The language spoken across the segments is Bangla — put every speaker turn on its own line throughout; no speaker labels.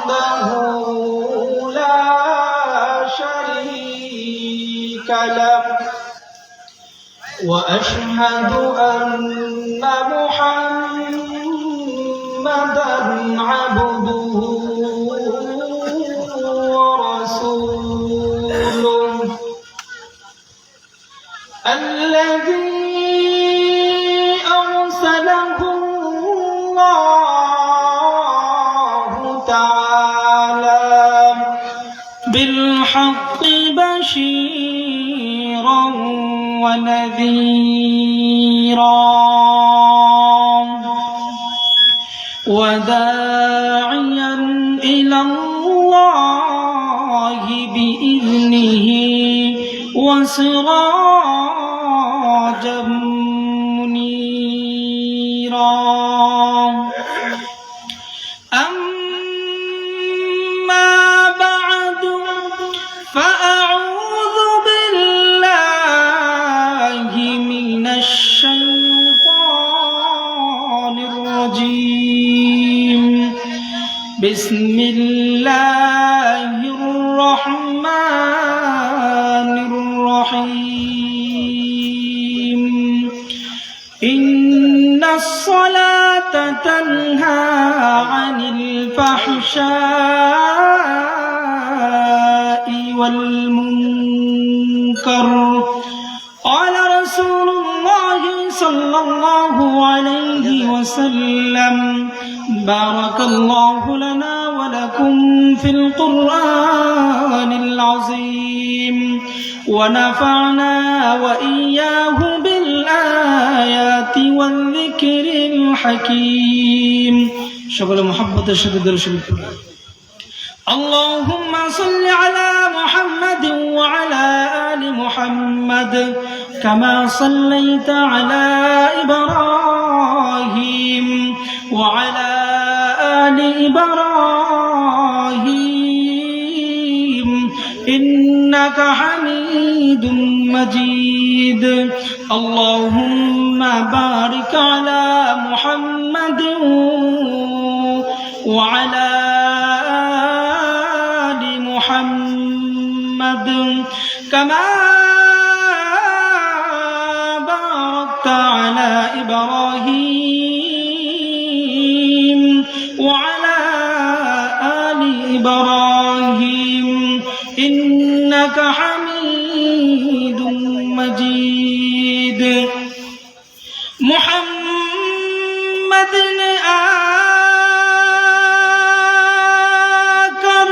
وحده لا شريك له وأشهد أن محمدا عبده ورسوله الذي أرسله الله تعالى بالحق بشيرا ونذيرا وداعيا إلى الله بإذنه وسراجا منيرا أما بعد فأعوذ بالله من الشيطان الرجيم بسم الله الرحمن الرحيم إن الصلاة تنهى عن الفحشاء والمنكر قال رسول الله صلى الله عليه وسلم بارك الله لنا ولكم في القرآن العظيم ونفعنا وإياه بالآيات والذكر الحكيم شغل محبة الشديد الشريف اللهم صل على محمد وعلى آل محمد كما صليت على إبراهيم وعلى آل إبراهيم إنك حميد مجيد اللهم بارك على محمد وعلى آل محمد كما باركت على إبراهيم وعلى آل إبراهيم إنك حميد مجيد محمد آكر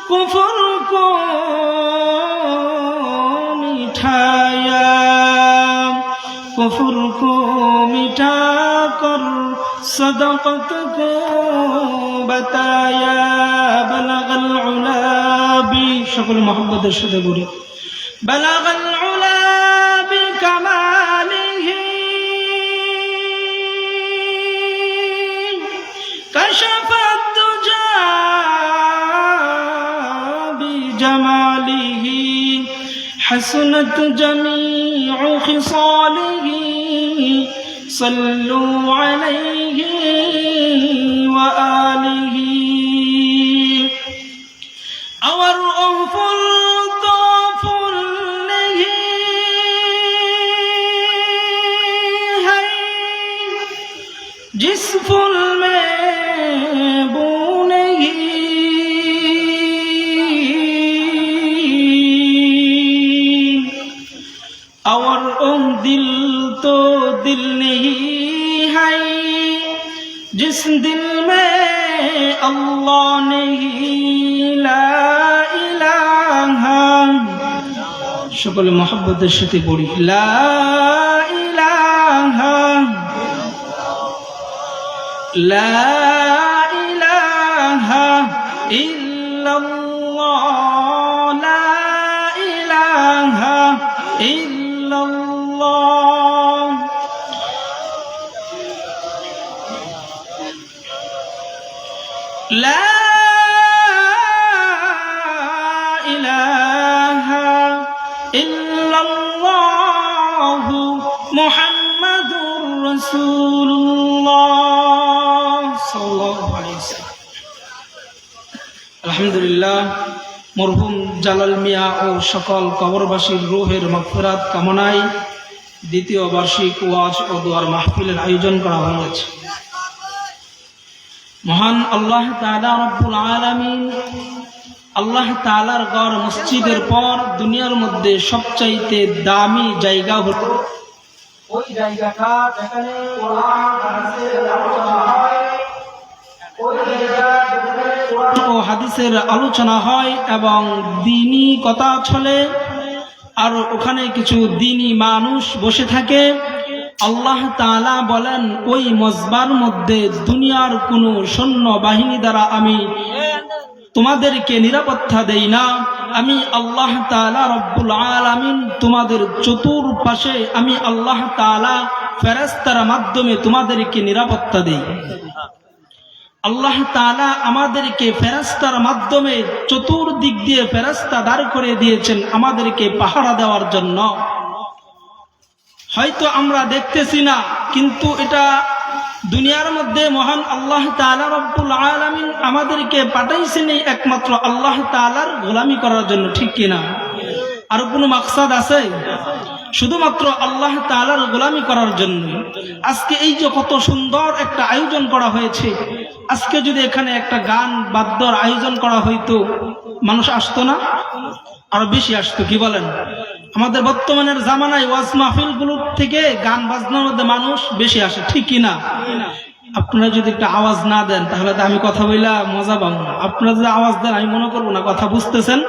كفر کو مٹھایا کفر کو مٹا کر صدقت کو بتایا بلغ العلا بشکل محبت ارشاد بولی بلغ العلا بکماله کشف الدجى بجماله حسنت جميع خصاله صلوا عليه وآله اور اوفل توفل نہیں ہے جس پھول میں بو نہیں اور دل تو دل نہیں ہے جس دل میں اللہ نہیں لا الہ সকলে মহব্বতের সাথে পড়ি লা ইলাহা ইল্লাল্লাহ লা ইলাহা ইল্লাল্লাহ لا إله إلا الله محمد رسول الله صلى الله عليه وسلم আলহামদুলিল্লাহ, মরহুম জালাল মিয়া ও সকল কবরবাসীর রূহের মাগফিরাত কামনায় দ্বিতীয় বার্ষিক ওয়াজ ও দোয়ার মাহফিলের আয়োজন করা হয়েছে। মহান আল্লাহ তাআলা রব্বুল আলামিন, আল্লাহ তাআলার ঘর মসজিদের পর দুনিয়ার মধ্যে সবচাইতে দামি জায়গা হলো ওই জায়গাটা যেখানে কোরআন হাদিসের আলোচনা হয়, ওই জায়গা যেখানে কোরআন ও হাদিসের আলোচনা হয় এবং দ্বীনি কথা চলে, আর ওখানে কিছু দ্বীনি মানুষ বসে থাকে। আল্লাহ তাআলা বলেন, ওই মজবার মধ্যে দুনিয়ার কোনো সৈন্য বাহিনী দ্বারা আমি তোমাদেরকে নিরাপত্তা দেই না। আমি আল্লাহ তাআলা রব্বুল আলামিন তোমাদের চতুর্পাশে আমি আল্লাহ তাআলা ফেরেশতার মাধ্যমে তোমাদেরকে নিরাপত্তা দেই। আল্লাহ তাআলা আমাদেরকে ফেরেশতার মাধ্যমে চতুর্দিক দিয়ে ফেরেশতা দাঁড় করে দিয়েছেন আমাদেরকে পাহারা দেওয়ার জন্য। হয়তো আমরা দেখতেছি না, কিন্তু এটা দুনিয়ার মধ্যে মহান আল্লাহ তাআলা রব্বুল আলামিন আমাদেরকে পাঠাইছেন একমাত্র আল্লাহ তাআলার গোলামি করার জন্য, ঠিক কিনা? আর কোনো মাকসাদ আছে? শুধুমাত্র আল্লাহ তাআলার গোলামি করার জন্য। আজকে এই যে কত সুন্দর একটা আয়োজন করা হয়েছে, আজকে যদি এখানে একটা গান বাদ্যর আয়োজন করা হইতো, মানুষ আসতো না? আরো বেশি আসতো, কি বলেন? আমাদের বর্তমানের জামানায় ওয়াজ মাহফিলগুলোর থেকে গান বাজনার মধ্যে মানুষ বেশি আসে, ঠিক কিনা? আপনারা যদি একটা আওয়াজ না দেন তাহলে তো আমি কথা বইলা মজা পাবো না। আপনারা যদি আওয়াজ দেন আমি মনে করবো না কথা বুঝতেছেন,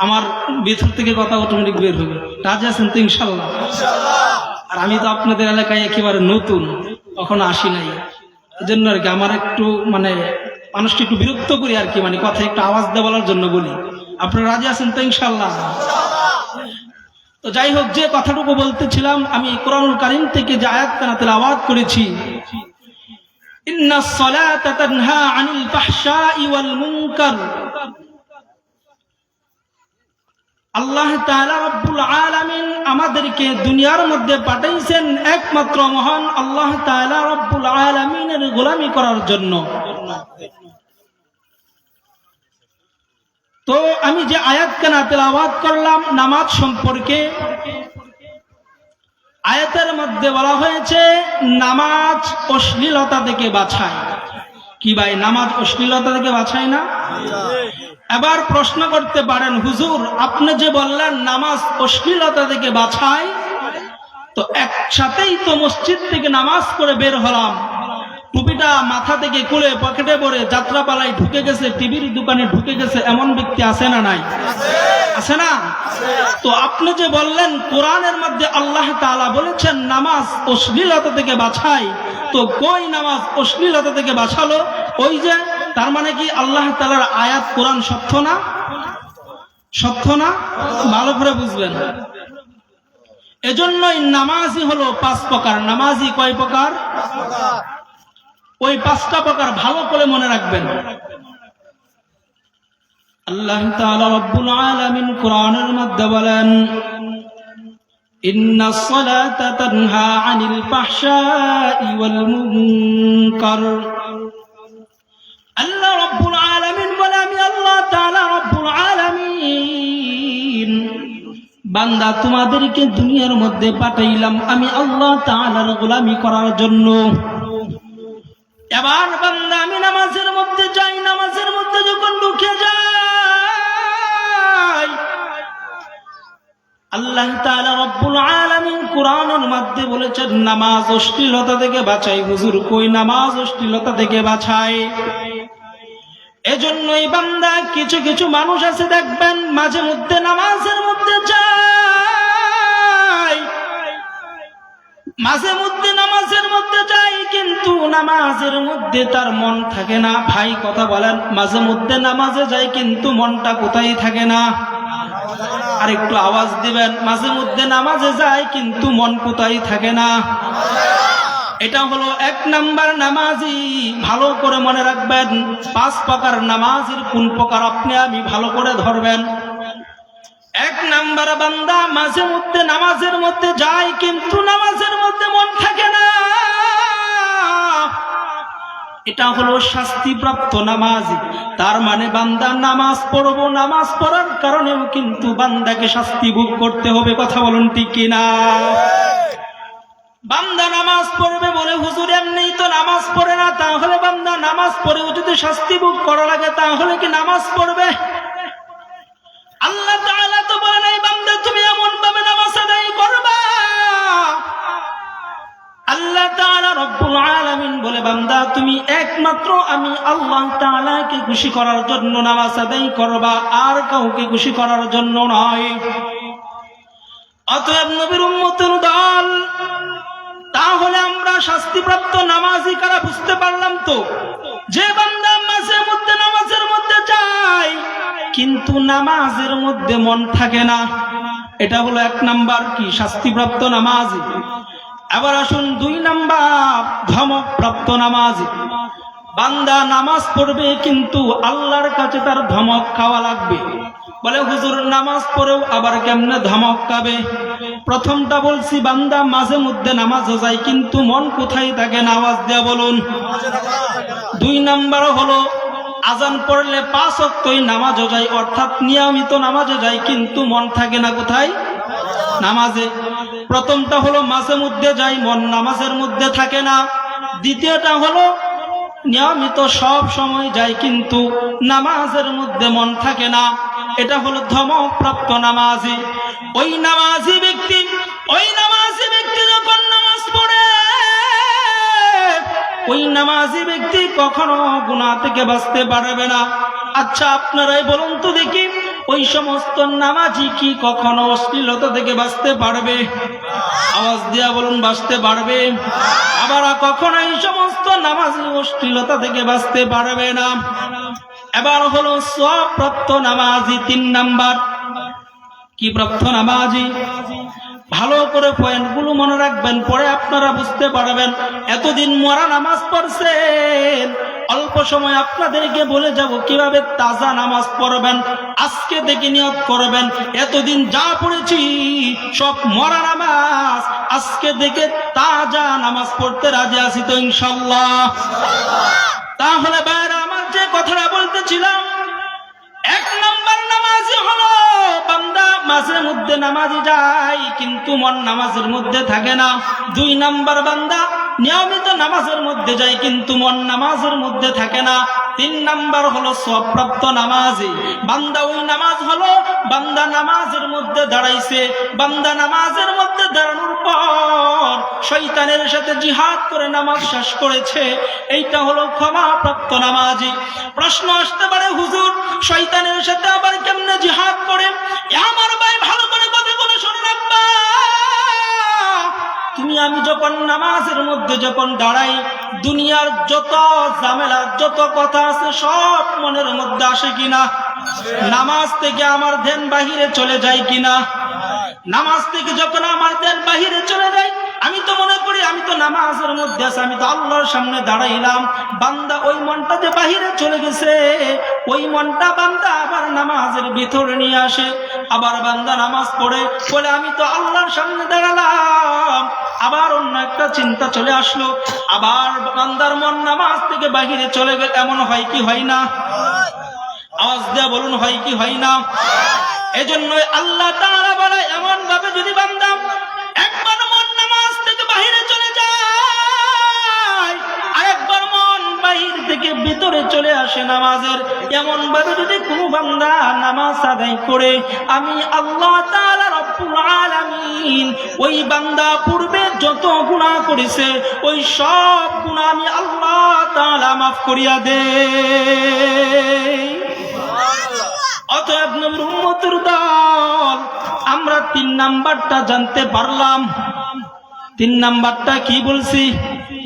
আমার ভিতর থেকে কথা অটোমেটিক বের হবে। রাজি আছেন তো ইনশাল্লাহ? আর আমি তো আপনাদের এলাকায় একেবারে নতুন, কখনো আসি নাই, এই জন্য আর কি আমার একটু মানুষকে একটু বিরক্ত করি আর কি, কথা একটু আওয়াজ দিয়ে বলার জন্য বলি। আপনারা রাজি আছেন তো ইনশাল্লাহ? তো যাই হোক, যে কথাটুকু বলতেছিলাম, আমি কোরআনুল কারীম থেকে যে আয়াতখানা তেলাওয়াত করেছি, ইন্নাস সালাতা তানহা আনিল ফাহশাই ওয়াল মুনকার। আল্লাহ তাআলা রব্বুল আলামিন আমাদেরকে দুনিয়ার মধ্যে পাঠাইছেন একমাত্র মহান আল্লাহ তাআলা রব্বুল আলামিনের গোলামি করার জন্য। তো আমি যে আয়াতখানা তেলাওয়াত করলাম নামাজ সম্পর্কে, আয়াতের মধ্যে বলা হয়েছে নামাজ অশ্লীলতা থেকে বাঁচায়। কি ভাই, নামাজ অশ্লীলতা থেকে বাঁচায় না? এবার প্রশ্ন করতে পারেন, হুজুর আপনি যে বললেন নামাজ অশ্লীলতা থেকে বাঁচায়, তো একসাথেই তো মসজিদ থেকে নামাজ করে বের হলাম, টুপিটা মাথা থেকে খুলে পকেটে ভরে যাত্রাপালায় ঢুকে গেছে, টিভির দোকানে ঢুকে গেছে, এমন ব্যক্তি আছে না নাই? আছে না? তো আপনি যে বললেন কোরআনের মধ্যে আল্লাহ তাআলা বলেছেন নামাজ অশ্লীলতা থেকে বাঁচায়, তো কই নামাজ অশ্লীলতা থেকে বাঁচালো? ওই যে, তার মানে কি আল্লাহ তাআলার আয়াত কোরআন সত্য না? সত্য না? ভালো করে বুঝবেন। এজন্যই নামাজি হলো 5 প্রকার। নামাজি কয় প্রকার? ওই 5টা প্রকার ভালো করে মনে রাখবেন। আল্লাহ তাআলা রব্বুল আলামিন কোরআনের মধ্যে বলেন, ইন্নাস সালাতা তানহা আনিল ফাহশাই ওয়াল মুনকার। আল্লাহ রব্বুল আলামিন বলে, আমি আল্লাহ তাআলা রব্বুল আলামিন বান্দা তোমাদেরকে দুনিয়ার মধ্যে পাঠাইলাম আমি আল্লাহ তাআলার গোলামি করার জন্য। এবার বান্দা আমি নামাজের মধ্যে যাই, নামাজের মধ্যে যখন ঢুকে যাই, আল্লাহ তাআলা রব্বুল আলামিন কোরআনের মধ্যে বলেছেন নামাজ অশ্লীলতা থেকে বাঁচায়। হুজুর কই নামাজ অশ্লীলতা থেকে বাঁচায়? এজন্যই বান্দা কিছু কিছু মানুষ আছে দেখবেন মাঝে মধ্যে নামাজের মধ্যে যায়, মাঝে মধ্যে নামাজের মধ্যে যায়, কিন্তু নামাজের মধ্যে তার মন থাকে না। ভাই কথা বলেন, মাঝে মধ্যে নামাজে যায় কিন্তু মনটা কোথায় থাকে না? আর একটু আওয়াজ দিবেন, মাঝে মধ্যে নামাজে যায় কিন্তু মন কোথায় থাকে না? এটা হলো 1 নাম্বার নামাজি। ভালো করে মনে রাখবেন, 5 প্রকার নামাজের কোন প্রকার আপনি আমি ভালো করে ধরবেন। 1 নাম্বার বান্দা মাঝে মধ্যে নামাজের মধ্যে যায় কিন্তু নামাজের মধ্যে মন থাকে না, এটা হলো শাস্তিপ্রাপ্ত নামাজি। তার মানে বান্দা নামাজ পড়বো, নামাজ পড়ার কারণেও কিন্তু বান্দাকে শাস্তি ভোগ করতে হবে। কথা বলুন ঠিক কিনা? বান্দা নামাজ পড়বে বলে হুজুর এমনি তো নামাজ পড়ে না, তাহলে বান্দা নামাজ পড়েও যদি শাস্তি ভোগ করা লাগে তাহলে কি নামাজ পড়বে? আল্লাহ তাআলা তো বলে নাই বান্দা তুমি এমন ভাবে নামাজ আদায় করবা। আল্লাহ তাআলা রব্বুল আলামিন বলে বান্দা তুমি একমাত্র আমি আল্লাহ তাআলাকে খুশি করার জন্য নামাজ আদায় করবা, আর কাউকে খুশি করার জন্য নয়। অতএব নবীর উম্মতের দল, তাহলে আমরা শাস্তিপ্রাপ্ত নামাজি কারা বুঝতে পারলাম তো? যে বান্দা মাঝে মধ্যে নামাজের মধ্যে যায় কিন্তু নামাজের মধ্যে মন থাকে না, এটা হলো 1 নাম্বার কি শাস্তিপ্রাপ্ত নামাজি। আবার আসুন 2 নাম্বার ধমকপ্রাপ্ত নামাজি। বান্দা নামাজ পড়বে কিন্তু আল্লাহর কাছে তার ধমক খাওয়া লাগবে। বলে হুজুর নামাজ পড়েও আবার কেমনে ধমক খাবে? প্রথমটা বলছি বান্দা মাঝে মধ্যে নামাজ যায় কিন্তু মন কোথায় থাকে না, আওয়াজ দেয়া বলুন। 2 নাম্বার হলো আজান পড়লে 5 ওয়াক্তই নামাজও যায়, অর্থাৎ নিয়মিত নামাজে যায় কিন্তু মন থাকে না কোথায়? নামাজে। প্রথমটা হলো মাঝে মধ্যে যায়, মন নামাজের মধ্যে থাকে না। দ্বিতীয়টা হলো নিয়মিত সব সময় যায় কিন্তু নামাজের মধ্যে মন থাকে না, এটা হলো ধমকপ্রাপ্ত নামাজি। ওই নামাজি ব্যক্তি যখন নামাজ পড়ে ওই নামাজি ব্যক্তি কখনো গুনাহ থেকে বাঁচতে পারবে না। আচ্ছা আপনারাই বলুন তো দেখি, ওই সমস্ত নামাজি কি কখনো অশ্লীলতা থেকে বাঁচতে পারবে? আওয়াজ দিয়া বলুন, বাঁচতে পারবে? আবার কখনো এই সমস্ত নামাজি অশ্লীলতা থেকে বাঁচতে পারবে না। এবার হলো সওয়াবপ্রাপ্ত নামাজি। 3 নাম্বার কি প্রাপ্ত নামাজি? ভালো করে পয়েন্টগুলো মনে রাখবেন, পরে আপনারা বুঝতে পারবেন। এতদিন মরা নামাজ পড়ছেন, অল্প সময় আপনাদেরকে বলে যাব কিভাবে তাজা নামাজ পড়বেন। আজকে থেকে নিয়ত করবেন এতদিন যা পড়েছি সব মরা নামাজ, আজকে থেকে তাজা নামাজ পড়তে রাজি আছি তো ইনশাআল্লাহ? তাহলে বাইরে আমার যে কথাটা বলতেছিলাম, 1 নাম্বার নামাজি হলো বান্দা মাঝে মধ্যে নামাজি যায় কিন্তু মন নামাজের মধ্যে থাকে না। 2 নাম্বার বান্দা নিয়মিত নামাজের মধ্যে যায় কিন্তু মন নামাজের মধ্যে থাকে না। 3 নাম্বার হলো সওয়াবপ্রাপ্ত নামাজি। বান্দা ওই নামাজ হলো বান্দা নামাজের মধ্যে দাঁড়াইছে, বান্দা নামাজের মধ্যে দাঁড়ানোর পর শয়তানের সাথে জিহাদ করে নামাজ শেষ করেছে, এইটা হলো ক্ষমাপ্রাপ্ত নামাজি। প্রশ্ন আসতে পারে হুজুর শয়তানের সাথে আবার কেমনে জিহাদ করে? আমার ভাই ভালো করে কথাগুলো শুনে রাখবা। তুমি আমি যখন নামাজের মধ্যে যখন দাঁড়াই, দুনিয়ার যত ঝামেলা যত কথা আছে সব মনের মধ্যে আসে কিনা? নামাজ থেকে আমার ধ্যান বাহিরে চলে যায় কিনা? নামাজ থেকে যখন আমার ধ্যান বাহিরে চলে যায় আমি তো মনে করি আমি তো নামাজের মধ্যে আছি, আমি তো আল্লাহর সামনে দাঁড়াইলাম। বান্দা ওই মনটা যে বাহিরে চলে গেছে, ওই মনটা বান্দা আবার নামাজের ভিতরে নিয়ে আসে। আবার বান্দা নামাজ পড়ে বলে আমি তো আল্লাহর সামনে দাঁড়ালাম, আবার অন্য একটা চিন্তা চলে আসলো, আবার বান্দার মন নামাজ থেকে বাহিরে চলে গেল। এমন হয় কি হয় না? আওয়াজ দেয়া বলুন, হয় কি হয় না? এজন্য আল্লাহ তাআলা বলে এমন ভাবে যদি বান্দা একবার মন নামাজ থেকে বাহিরে চলে যায় আর একবার মন বাহির থেকে ভিতরে চলে আসে নামাজের, এমন ভাবে যদি কোনো বান্দা নামাজ আদায় করে, আমি আল্লাহ তাআলা রব্বুল আলামিন ওই বান্দা পূর্বে যত গুনাহ করেছে ওই সব গুনাহ আমি আল্লাহ তাআলা মাফ করিয়া দেই। অতএব নবীর উম্মতের দল, আমরা 3 নাম্বারটা জানতে পারলাম। 3 নাম্বারটা কি বলছি?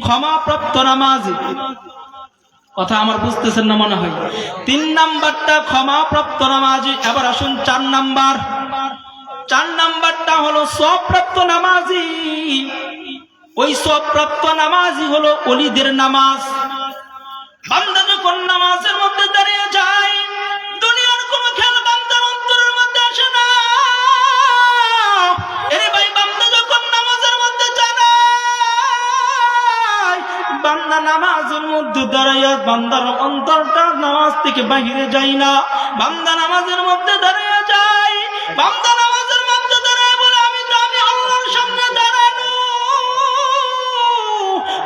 ক্ষমাপ্রাপ্ত নামাজি। কথা আমার বুঝতেছেন না মনে হয়? 3 নাম্বারটা ক্ষমাপ্রাপ্ত নামাজি। এবার আসুন 4 নাম্বার। 4 নাম্বারটা হলো সওয়াবপ্রাপ্ত নামাজি। ওই সওয়াবপ্রাপ্ত নামাজি হলো ওলিদের নামাজ। বান্দা যখন নামাজের মধ্যে দাঁড়িয়ে যায়, দুনিয়ার কোন খেয়াল বান্দার অন্তরের মধ্যে আসে না। এরে ভাই বান্দা যখন নামাজের মধ্যে যায়, বান্দা নামাজের মধ্যে দাঁড়াইয়া বান্দার অন্তরটা নামাজ থেকে বাহিরে যায় না। বান্দা নামাজের মধ্যে দাঁড়াইয়া যায়, বান্দা নামাজের মধ্যে দাঁড়ায় বলে আমি আল্লাহর সামনে দাঁড়ানো,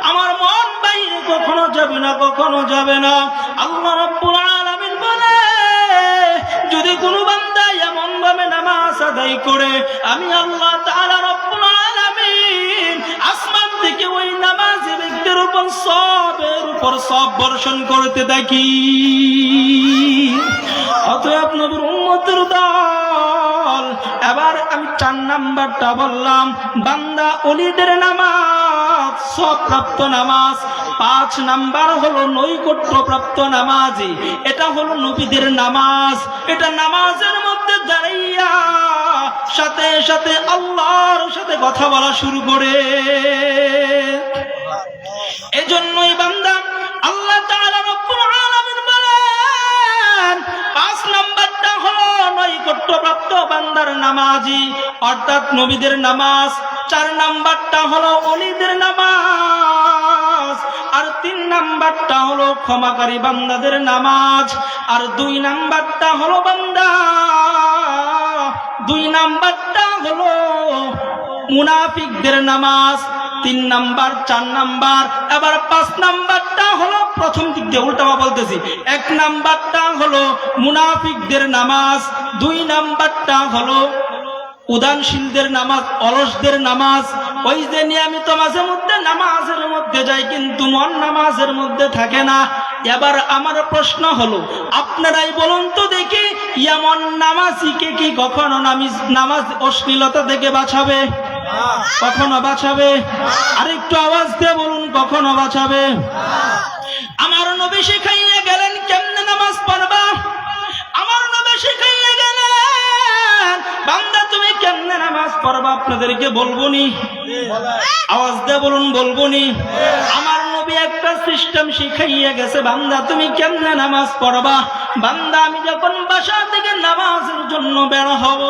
আমার মন বাইরে কখনো যাবে না, কখনো যাবে না। আল্লাহ রাব্বুল আলামিন বলে যদি কোনো বান্দা এমন ভাবে নামাজ আদায় করে আমি আল্লাহ তাআলা রাব্বুল আলামিন আসমান থেকে ওই নামাজি ব্যক্তির উপর সবের উপর সব বর্ষণ করতে থাকি। অতএব নবীর উম্মতের দল, এবার আমি 4 নাম্বারটা বললাম, বান্দা ওলিদের নামাজ সব প্রাপ্ত নামাজ। 5 নাম্বার হলো নৈকট্য প্রাপ্ত নামাজি, এটা হলো নবীদের নামাজ। এটা নামাজের মধ্যে দাঁড়াইয়া সাথে সাথে আল্লাহর সাথে কথা বলা শুরু করে। এজন্যই বান্দা আল্লাহ তাআলা রব্বুল আলামিন বলেন 5 নাম্বারটা হলো নৈকট্যপ্রাপ্ত বান্দার নামাজি, অর্থাৎ নবীদের নামাজ। 4 নাম্বারটা হলো ওলিদের নামাজ, আর 3 নাম্বারটা হলো ক্ষমাকারী বান্দাদের নামাজ, আর 2 নাম্বারটা হলো বান্দা 2 নাম্বারটা হলো মুনাফিকদের নামাজ। 3 নাম্বার, 4 নাম্বার, এবার 5 নাম্বারটা হলো প্রথম দিক দিয়ে উল্টা বলতেছি। 1 নাম্বারটা হলো মুনাফিকদের নামাজ, 2 নাম্বারটা হলো উদাসীনদের নামাজ, অলসদের নামাজ। ওই যে নিয়মিত মাঝে মধ্যে নামাজের মধ্যে যায় কিন্তু মন নামাজের মধ্যে থাকে না। এবার আমার প্রশ্ন হলো, আপনারাই বলুন তো দেখি, এমন নামাজিকে কি কখনো নামাজ অশ্লীলতা থেকে বাঁচাবে? কখনো বাঁচাবে? আরেকটু আওয়াজ দিয়ে বলুন, কখনো বাঁচাবে? আমার নবী শিখাইয়া গেলেন কেমনে নামাজ পড়বা। আমার নবী শিখাইয়া গেলেন বান্দা তুমি কেমনে নামাজ পড়বা আপনাদেরকে বলবো নি? আওয়াজ দিয়ে বলুন, বলবো নি? আমার নবী একটা সিস্টেম শিখাইয়া গেছে, বান্দা তুমি কেমনে নামাজ পড়বা। বান্দা আমি যখন বাসা থেকে নামাজের জন্য বের হব,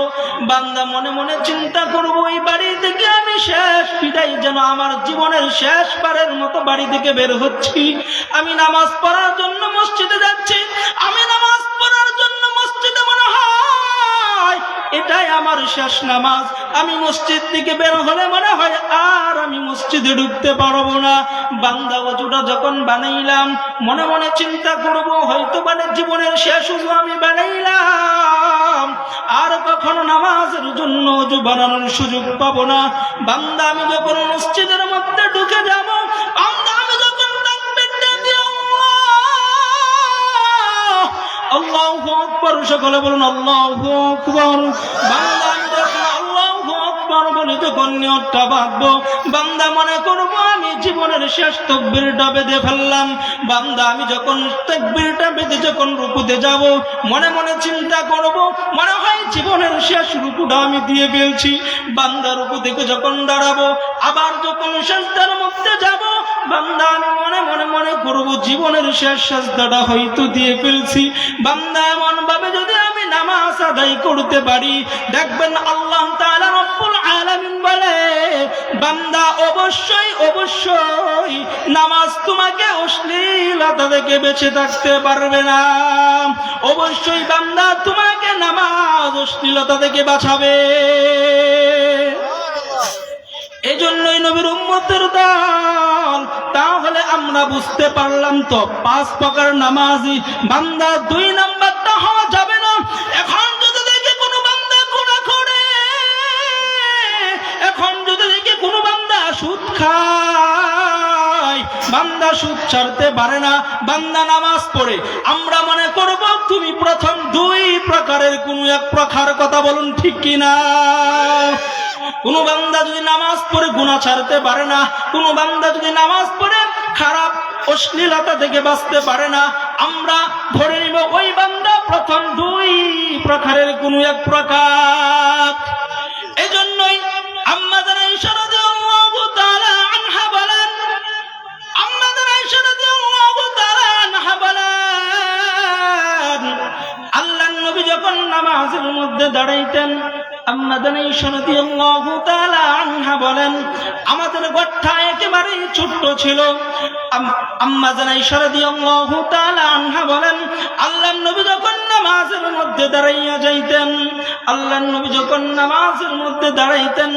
বান্দা মনে মনে চিন্তা করবো এই বাড়ি থেকে আমি শেষ বিদায়, যেন আমার জীবনের শেষ বারের মতো বাড়ি থেকে বের হচ্ছি। আমি নামাজ পড়ার জন্য মসজিদে যাচ্ছি, আমি নামাজ পড়ার জন্য মসজিদে মনে হয় এটাই আমার শেষ নামাজ। আমি মসজিদ থেকে বের হলে মনে হয় আর আমি মসজিদে ঢুকতে পারবো না। বান্দা ওযুটা যখন বানাইলাম মনে মনে চিন্তা করব হয়তো মানে জীবনের শেষ ওযু আমি বানাইলাম, আর কখনো নামাজের জন্য ওযু বানানোর সুযোগ পাবো না। বান্দা আমি যখন মসজিদের মধ্যে ঢুকে যাব, বান্দা আমি যখন তাকবীরটা দিব আল্লাহু আকবার, সকলে বলুন আল্লাহু আকবার। বান্দা আমি যখন আল্লাহু আকবার বলে যখন নিয়তটা বাঁধবো, বান্দা মনে করবো আমি জীবনের শেষ তাকবীরটা বেঁধে ফেললাম। বান্দা আমি যখন তাকবীরটা বেঁধে যখন রুকুতে যাব, মনে মনে চিন্তা করব মনে হয় জীবনের শেষ রুকুটা আমি দিয়ে ফেলছি। বান্দা রুকু থেকে যখন দাঁড়াবো, আবার যখন সিজদার মধ্যে যাব, বান্দা আমি মনে করব জীবনের শেষ সিজদাটা হয়তো দিয়ে ফেলছি। বান্দা এমন ভাবে যদি আমি নামাজ আদায় করতে পারি, দেখবেন আল্লাহ তাআলা রব্বুল আলামিন বলে বান্দা অবশ্যই অবশ্যই নামাজ তোমাকে অশ্লীলতা থেকে বেঁচে থাকতে পারবে না। অবশ্যই বান্দা তোমাকে নামাজ অশ্লীলতা থেকে বাঁচাবে। এজন্যই নবীর উম্মতের দল। তাহলে আমরা বুঝতে পারলাম তো 5 প্রকার নামাজি বান্দা 2 নাম্বারটা হওয়া যাবে না। এখন যদি দেখি কোনো বান্দা গুনাহ করে, এখন যদি দেখি কোনো বান্দা সুদ খায়, বান্দা সুদ ছাড়তে পারে না, বান্দা নামাজ পড়ে, আমরা মনে করব তুমি প্রথম 2 প্রকারের কোন এক প্রকার কথা বলুন, ঠিক কিনা? কোন বান্দা যদি নামাজ পড়ে গুনাহ ছাড়তে পারে না, কোন বান্দা যদি নামাজ পড়ে খারাপ অশ্লীলতা থেকে বাঁচতে পারে না, আমরা ধরে নিব ওই বান্দা প্রথম 2 প্রকারের কোন এক প্রকার। এজন্যই আম্মাজান আয়েশা রাদিয়াল্লাহু তাআলা আনহা বলেন, আম্মাজান আয়েশা রাদিয়াল্লাহু তাআলা আনহা বলেন আল্লাহর নবী যখন নামাজের মধ্যে দাঁড়াইতেন আম্মা আয়েশা রাদিয়াল্লাহু তাআলা আনহা বলেন, আমাদের ঘরটা একেবারে ছোট্ট ছিল। আম্মা আয়েশা রাদিয়াল্লাহু তাআলা আনহা বলেন, আল্লাহর নবী যখন নামাজের মধ্যে দাঁড়াইয়া যাইতেন, আল্লাহর নবী যখন নামাজের মধ্যে দাঁড়াইতেন,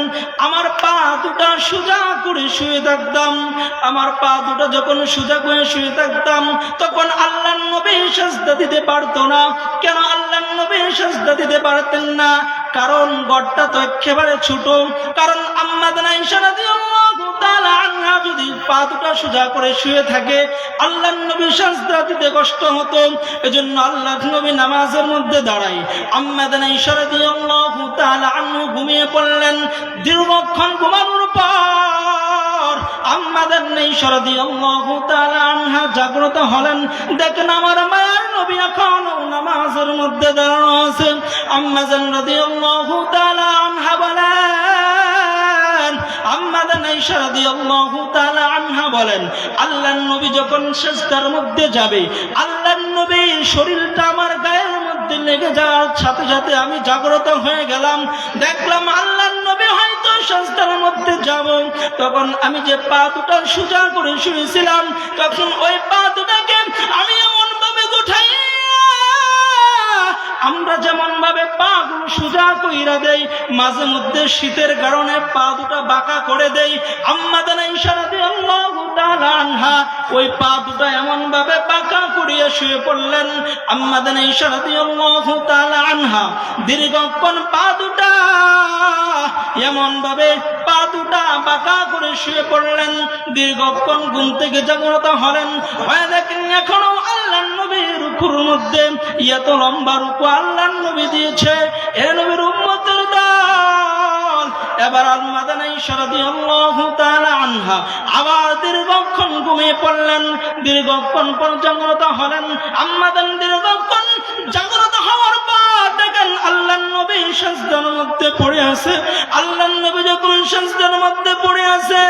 আমার পা দুটা সোজা করে শুয়ে থাকতাম। আমার পা দুটা যখন সোজা করে শুয়ে থাকতাম, তখন আল্লাহর নবী সিজদা দিতে পারতো না। কেন আল্লাহর নবী সিজদা দিতে পারতেন না? কারণ ঘরটা তো একেবারে ছোট। কারণ আম্মা আয়েশা রাদিয়াল্লাহু তাআলা আনহা যদি পা দুটা সোজা করে শুয়ে থাকে, আল্লাহর নবী সিজদা দিতে কষ্ট হতো। এজন্য আল্লাহর নবী নামাজের মধ্যে দাঁড়ায়। আম্মা আয়েশা রাদিয়াল্লাহু তাআলা আনহা ঘুমিয়ে পড়লেন। দীর্ঘক্ষণ ঘুমানোর পর আম্মা আয়েশা রাদিয়াল্লাহু তাআলা আনহা জাগ্রত হলেন। দেখেন আমার মায়ের নবী এখনো নামাজের মধ্যে দাঁড়ানো আছে। আম্মা রাদিয়াল্লাহু তাআলা আনহা বলেন, আম্মা আয়েশা রাদিয়াল্লাহু তাআলা আনহা বলেন, আল্লাহর নবী যখন সিজদার মধ্যে যাবে, আল্লাহর নবীর শরীরটা আমার গায়ের মধ্যে লেগে যাওয়ার সাথে সাথে আমি জাগ্রত হয়ে গেলাম। দেখলাম আল্লাহর নবী হয়তো সিজদার মধ্যে যাব। তখন আমি যে পা দুটো সোজা করে শুয়েছিলাম, তখন ওই পা দুটাকে আমি এমন ভাবে গোঠাই, আমরা যেমন ভাবে পা গুলো সোজা কইরা দেই, মাঝে মধ্যে শীতের কারণে পা দুটা বাঁকা করে দেই। আম্মা আয়েশা রাদিয়াল্লাহু তাআলা আনহা ওই পা দুটা এমন ভাবে বাঁকা করিয়া শুয়ে পড়লেন। আম্মা আয়েশা রাদিয়াল্লাহু তাআলা আনহা দীর্ঘক্ষণ পা দুটা এমন ভাবে পা দুটা বাঁকা করে শুয়ে পড়লেন। দীর্ঘক্ষণ ঘুম থেকে জাগ্রত হলেন। হয় দেখেন এখনো আল্লাহর নবীর রুকুর মধ্যে এত লম্বা রুকু আল্লাহর নবী দিয়েছে। এ নবীর উম্মতের দল এবার আম্মা আয়েশা রাদিয়াল্লাহু তাআলা আনহা আবার দীর্ঘক্ষণ ঘুমিয়ে পড়লেন। দীর্ঘক্ষণ পর জাগ্রত হলেন। আম্মা দীর্ঘক্ষণ জাগ্রত হওয়ার পর দেখেন আল্লাহর নবী সিজদার মধ্যে পড়ে আছে। আল্লাহর নবী যখন সিজদার মধ্যে পড়ে আছে,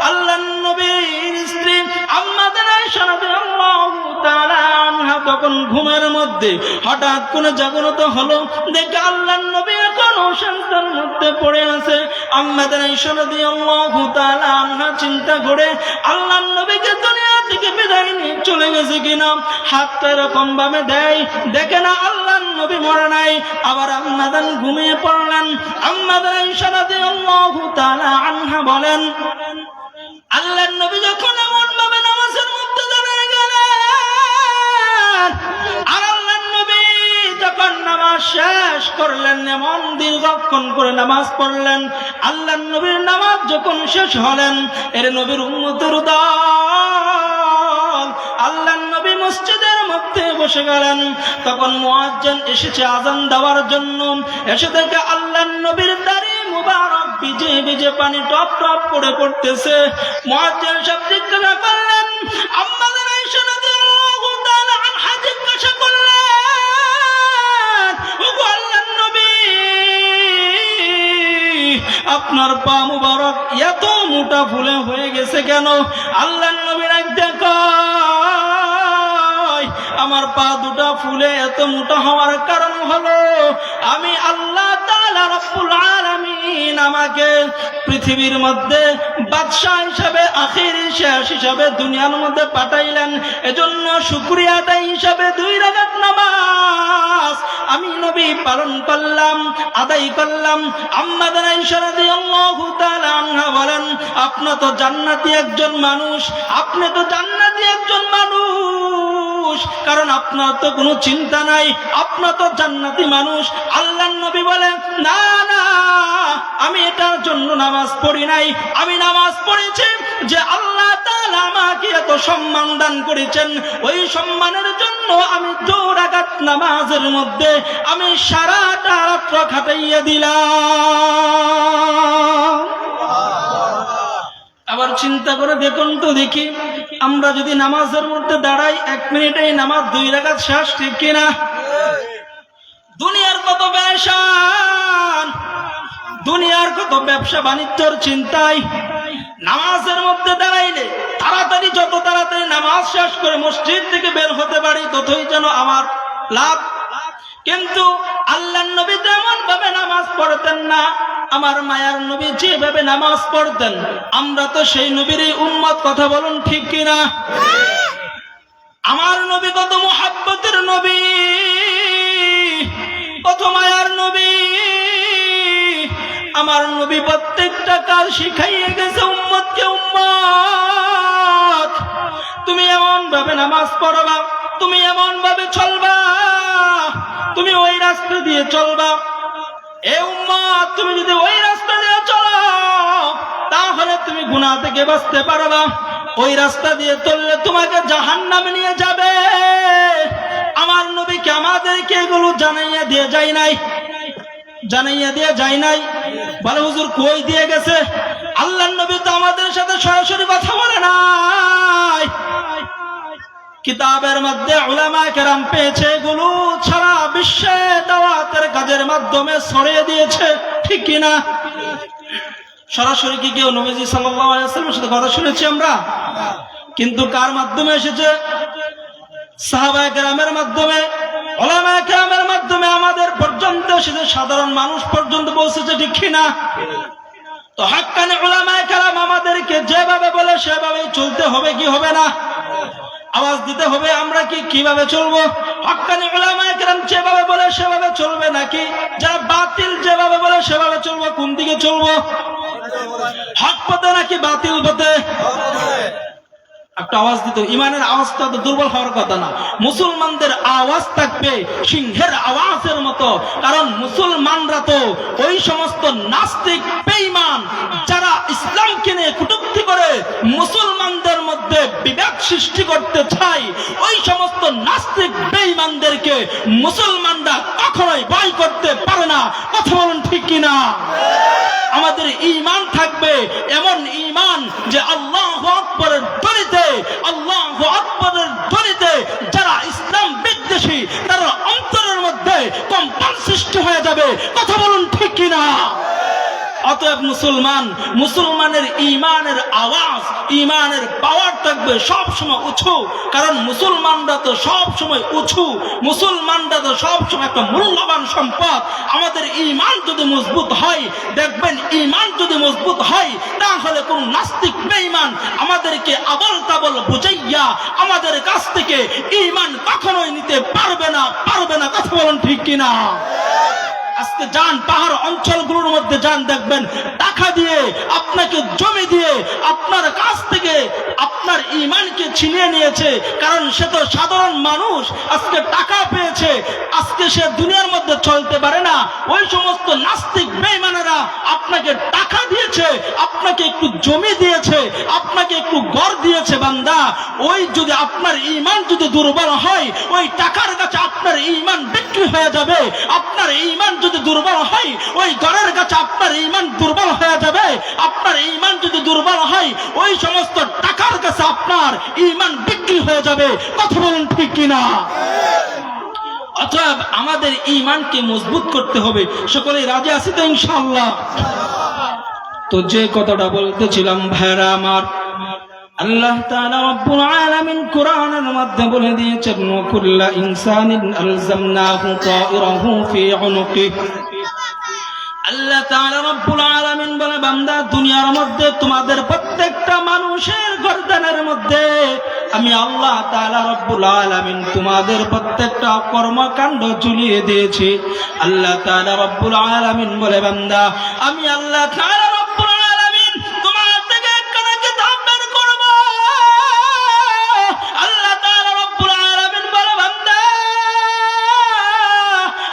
আল্লাহর নবীর স্ত্রী আম্মা আয়েশা রাদিয়াল্লাহু তাআলা আনহা তখন ঘুমের মধ্যে হঠাৎ করে জাগ্রত হলো। দেখে আল্লাহর নবী এখনো সিজদার মধ্যে পড়ে আছে। আম্মা আয়েশা রাদিয়াল্লাহু তাআলা আনহা চিন্তা করে আল্লাহর নবীকে দুনিয়া থেকে বিদায় নিয়ে চলে গেছে কিনা হাতটা এরকম ভাবে দেয়, দেখে না আল্লাহর নবী মরে নাই। আবার আম্মা ঘুমিয়ে পড়লেন। আম্মা আয়েশা রাদিয়াল্লাহু তাআলা আনহা বলেন, আল্লাহর নবী যখন এমন ভাবে নামাজের মধ্যে দাঁড়িয়ে গেলেন, আর আল্লাহর নবী যখন নামাজ শেষ করলেন, এমন দীর্ঘক্ষণ করে নামাজ পড়লেন। আল্লাহর নবীর নামাজ যখন শেষ হলেন, এর নবীর উম্মতের দল আল্লাহর নবী মসজিদের মধ্যে বসে গেলেন। তখন মুয়াজ্জিন এসেছে আযান দেওয়ার জন্য। এসে থেকে আল্লাহর নবীর দাড়ি মুবারক ভিজে ভিজে পানি টপ টপ করে পড়তেছে। মুয়াজ্জিন সব জিজ্ঞাসা করলেন, আম্মা আয়েশা রাদিয়াল্লাহু তাআলা আনহা জিজ্ঞাসা করলেন, ওগো আল্লাহর নবী, আপনার পা মুবারক এত মোটা ফুলে হয়ে গেছে কেন? আল্লাহর নবী দেখো আমার পা দুটা ফুলে এত মোটা হওয়ার কারণ হলো আমি আল্লাহ তাআলা রব্বুল আলামিন আমাকে পৃথিবীর মধ্যে বাদশা হিসাবে আখিরি শেষ হিসাবে দুনিয়ার মধ্যে পাঠাইলেন। এজন্য শুকরিয়া আদায় হিসাবে 2 রাকাত নামাজ আমি নবী পালন করলাম, আদায় করলাম। আম্মা আয়েশা রাদিয়াল্লাহু তাআলা আনহা বলেন, আপনি তো জান্নাতি একজন মানুষ, আপনি তো জান্নাতি একজন মানুষ, কারণ আপনার তো কোনো চিন্তা নাই, আপনার তো জান্নাতি মানুষ। আল্লাহর নবী বলেন, না না, আমি এটার জন্য নামাজ পড়ি নাই, আমি নামাজ পড়েছি যে আল্লাহ তাআলা আমাকে এত সম্মান দান করেছেন, ওই সম্মানের জন্য আমি 2 রাকাত নামাজের মধ্যে আমি সারাটা রাত কাটাইয়া দিলাম। আবার চিন্তা করে দেখুন তো দেখি, আমরা যদি নামাজের মধ্যে দাঁড়াই 1 মিনিটেই নামাজ 2 রাকাত শেষ, ঠিক কিনা? দুনিয়ার কত ব্যবসান, দুনিয়ার কত ব্যবসা বাণিজ্যর চিন্তায় নামাজের মধ্যে দাঁড়াইলে তাড়াতাড়ি, যত তাড়াতাড়ি নামাজ শেষ করে মসজিদ থেকে বের হতে পারি ততই যেন আমার লাভ। কিন্তু আল্লাহর নবী তেমন ভাবে নামাজ পড়তেন না। আমার মায়ার নবী যেভাবে নামাজ পড়তেন, আমরা তো সেই নবীরই উম্মত, কথা বলুন ঠিক কিনা? আমার নবী কত মুহাব্বতের নবী, কত মায়ার নবী। আমার নবী প্রত্যেকটা কাজ শিখাইয়ে গেছে উম্মতকে, উম্মত তুমি এমন ভাবে নামাজ পড়বা, তুমি এমন ভাবে চলবা, তুমি ওই রাস্তা দিয়ে চলবা। এ উম্মত, তুমি যদি ওই রাস্তা দিয়ে চলো তাহলে তুমি গুনাহ থেকে বাঁচতে পারবা। ওই রাস্তা দিয়ে চললে তোমাকে জাহান্নামে নিয়ে যাবে। আমার নবীকে আমাদেরকে এগুলো জানাইয়া দিয়ে যায় নাই, জানাইয়া দিয়ে যায় নাই। বলে হুজুর কই দিয়ে গেছে? আল্লাহর নবী তো আমাদের সাথে সরাসরি কথা বলে নাই, কিতাবের মধ্যে উলামায়ে কেরাম পেয়েছে, এগুলো সারা বিশ্বে দাওয়াতের কাজের মাধ্যমে ছড়িয়ে দিয়েছে, ঠিক কিনা? সরাসরি কি কেউ নবীজি সাল্লাল্লাহু আলাইহি ওয়াসাল্লামের সাথে কথা শুনেছি আমরা? কিন্তু কার মাধ্যমে এসেছে? সাহাবায়ে কেরামের মাধ্যমে, উলামায়ে কেরামের মাধ্যমে আমাদের পর্যন্ত এসেছে, সাধারণ মানুষ পর্যন্ত পৌঁছেছে, ঠিক কিনা? তো হাক্কানি উলামায়ে কেরাম আমাদেরকে যেভাবে বলে সেভাবেই চলতে হবে, কি হবে না? আওয়াজ দিতে হবে। আমরা কিভাবে চলবো? হক্কানি উলামায়ে কেরাম যেভাবে বলে সেভাবে চলবে, নাকি যারা বাতিল যেভাবে বলে সেভাবে চলবো? কোন দিকে চলবো? হক পথে নাকি বাতিল পথে? একটা আওয়াজ দিত। ইমানের আওয়াজটা তো দুর্বল হওয়ার কথা না। মুসলমানদের আওয়াজ থাকবে সিংহের আওয়াজের মতো, কারণ মুসলমানরা তো ওই সমস্ত নাস্তিক বেঈমান যারা ইসলামকে নিয়ে কটূক্তি করে মুসলমানদের মধ্যে বিভেদ সৃষ্টি করতে চায়, ওই সমস্ত নাস্তিক বেঈমানদেরকে মুসলমানরা কখনোই ভয় করতে পারে না, কথা বলুন ঠিক কিনা? আমাদের ঈমান থাকবে এমন ঈমান যে আল্লাহু আকবারের ধ্বনিতে, আল্লাহু আকবারের ধ্বনিতে যারা ইসলাম বিদ্বেষী তার অন্তরের মধ্যে কম্পন সৃষ্টি হয়ে যাবে, কথা বলুন ঠিক কিনা? অতএব মুসলমানের ঈমানের আওয়াজ, ঈমানের পাওয়ার থাকবে সব সময় উঁচু, কারণ মুসলমানরা তো সব সময় উঁচু, মুসলমানরা তো সব সময় একটা মূল্যবান সম্পদ। আমাদের ঈমান যদি মজবুত হয়, দেখবেন ঈমান যদি মজবুত হয় তাহলে কোন নাস্তিক বেঈমান আমাদেরকে আবল তাবল বুঝাইয়া আমাদের কাছ থেকে ঈমান কখনোই নিতে পারবে না, কথা বলুন ঠিক কিনা? আজকে যান পাহাড় অঞ্চলগুলোর মধ্যে যান, দেখবেন টাকা দিয়ে, আপনাকে জমি দিয়ে আপনার কাছ থেকে আপনার ঈমানকে ছিনিয়ে নিয়েছে। কারণ সে তো সাধারণ মানুষ, আজকে টাকা পেয়েছে, আজকে সে দুনিয়ার মধ্যে চলতে পারে না। ওই সমস্ত নাস্তিক বেঈমানেরা আপনাকে টাকা দিয়েছে, আপনাকে একটু জমি দিয়েছে, আপনাকে একটু ঘর দিয়েছে। বান্দা, ওই যদি আপনার ঈমান যদি দুর্বল হয়, ওই টাকার কাছে আপনার ঈমান বিক্রি হয়ে যাবে। আপনার ঈমান যদি দুর্বল হয়, ওই ঘরের কাছে আপনার ঈমান দুর্বল হয়ে যাবে। আপনার ঈমান যদি দুর্বল হয়, ওই সমস্ত টাকার কাছে আপনার ঈমান বিক্রি হয়ে যাবে, কথা বলুন ঠিক কিনা? অতএব আমাদের ঈমানকে মজবুত করতে হবে। সকলেই রাজি আছি তো ইনশাআল্লাহ? তো যে কথাটা বলতেছিলাম ভাইরা আমার, আল্লাহ তাআলা রব্বুল আলামিন কোরআনের মধ্যে বলে দিয়েছেন, ওয়া কুল্লু ইনসানিন আলজামনাহু তায়রাহু ফি উনুকিহি। আল্লাহ তাআলা রব্বুল আলামিন বলে, বান্দা, দুনিয়ার মধ্যে তোমাদের প্রত্যেকটা মানুষের গর্দানের মধ্যে আমি আল্লাহ তাআলা রব্বুল আলামিন তোমাদের প্রত্যেকটা কর্মকাণ্ড ঝুলিয়ে দিয়েছি। আল্লাহ তাআলা রব্বুল আলামিন বলে, বান্দা, আমি আল্লাহ তাআলা রব্বুল আলামিন তোমার থেকে একটা কিতাব বের করব। আল্লাহ তাআলা রব্বুল আলামিন বলে, বান্দা,